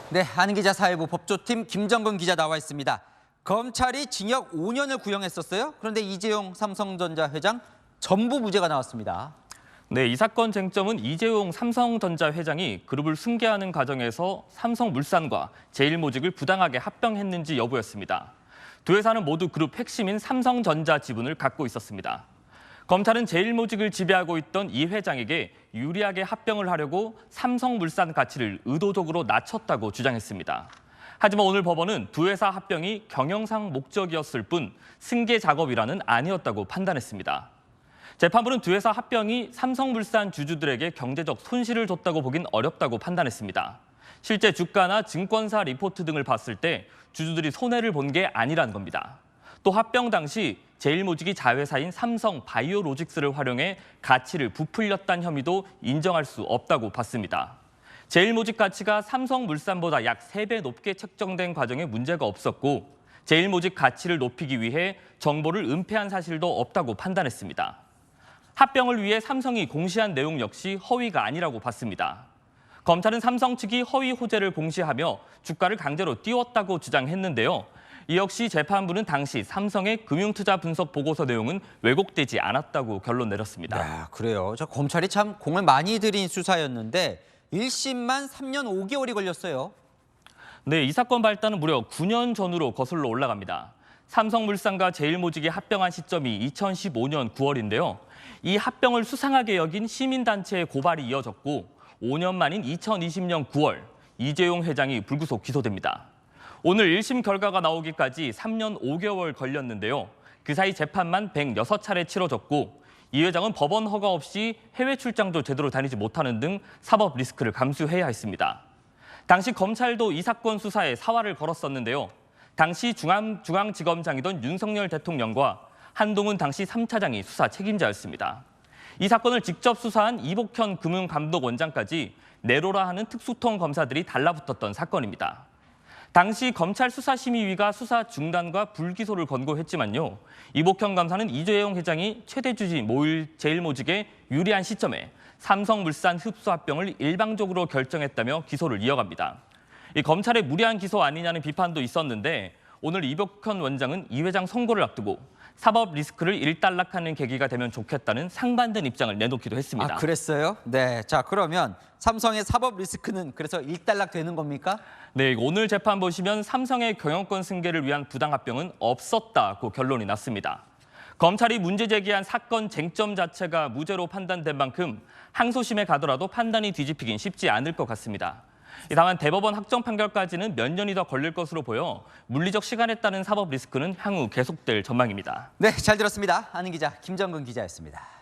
네, 한기자 사회부 법조팀 김정근 기자 나와 있습니다. 검찰이 징역 5년을 구형했었어요. 그런데 이재용 삼성전자 회장 전부 무죄가 나왔습니다. 네, 이 사건 쟁점은 이재용 삼성전자 회장이 그룹을 승계하는 과정에서 삼성물산과 제일모직을 부당하게 합병했는지 여부였습니다. 두 회사는 모두 그룹 핵심인 삼성전자 지분을 갖고 있었습니다. 검찰은 제일모직을 지배하고 있던 이 회장에게 유리하게 합병을 하려고 삼성물산 가치를 의도적으로 낮췄다고 주장했습니다. 하지만 오늘 법원은 두 회사 합병이 경영상 목적이었을 뿐 승계 작업이라는 아니었다고 판단했습니다. 재판부는 두 회사 합병이 삼성물산 주주들에게 경제적 손실을 줬다고 보긴 어렵다고 판단했습니다. 실제 주가나 증권사 리포트 등을 봤을 때 주주들이 손해를 본 게 아니라는 겁니다. 또 합병 당시 제일모직이 자회사인 삼성바이오로직스를 활용해 가치를 부풀렸다는 혐의도 인정할 수 없다고 봤습니다. 제일모직 가치가 삼성물산보다 약 3배 높게 책정된 과정에 문제가 없었고 제일모직 가치를 높이기 위해 정보를 은폐한 사실도 없다고 판단했습니다. 합병을 위해 삼성이 공시한 내용 역시 허위가 아니라고 봤습니다. 검찰은 삼성 측이 허위 호재를 공시하며 주가를 강제로 띄웠다고 주장했는데요. 이 역시 재판부는 당시 삼성의 금융투자 분석 보고서 내용은 왜곡되지 않았다고 결론 내렸습니다. 야, 그래요. 검찰이 참 공을 많이 들인 수사였는데 1심만 3년 5개월이 걸렸어요. 네, 이 사건 발단은 무려 9년 전으로 거슬러 올라갑니다. 삼성물산과 제일모직이 합병한 시점이 2015년 9월인데요. 이 합병을 수상하게 여긴 시민단체의 고발이 이어졌고 5년 만인 2020년 9월 이재용 회장이 불구속 기소됩니다. 오늘 1심 결과가 나오기까지 3년 5개월 걸렸는데요. 그 사이 재판만 106차례 치러졌고 이 회장은 법원 허가 없이 해외 출장도 제대로 다니지 못하는 등 사법 리스크를 감수해야 했습니다. 당시 검찰도 이 사건 수사에 사활을 걸었었는데요. 당시 중앙지검장이던 윤석열 대통령과 한동훈 당시 3차장이 수사 책임자였습니다. 이 사건을 직접 수사한 이복현 금융감독원장까지 내로라 하는 특수통 검사들이 달라붙었던 사건입니다. 당시 검찰 수사심의위가 수사 중단과 불기소를 권고했지만요. 이복현 감사는 이재용 회장이 최대 주주 제일모직에 유리한 시점에 삼성물산 흡수 합병을 일방적으로 결정했다며 기소를 이어갑니다. 이 검찰의 무리한 기소 아니냐는 비판도 있었는데 오늘 이복현 원장은 이 회장 선고를 앞두고 사법 리스크를 일단락하는 계기가 되면 좋겠다는 상반된 입장을 내놓기도 했습니다. 아, 그랬어요? 네. 자, 그러면 삼성의 사법 리스크는 그래서 일단락 되는 겁니까? 네, 오늘 재판 보시면 삼성의 경영권 승계를 위한 부당합병은 없었다고 결론이 났습니다. 검찰이 문제 제기한 사건 쟁점 자체가 무죄로 판단된 만큼 항소심에 가더라도 판단이 뒤집히긴 쉽지 않을 것 같습니다. 다만 대법원 확정 판결까지는 몇 년이 더 걸릴 것으로 보여 물리적 시간에 따른 사법 리스크는 향후 계속될 전망입니다. 네, 잘 들었습니다. 아는 기자 김정근 기자였습니다.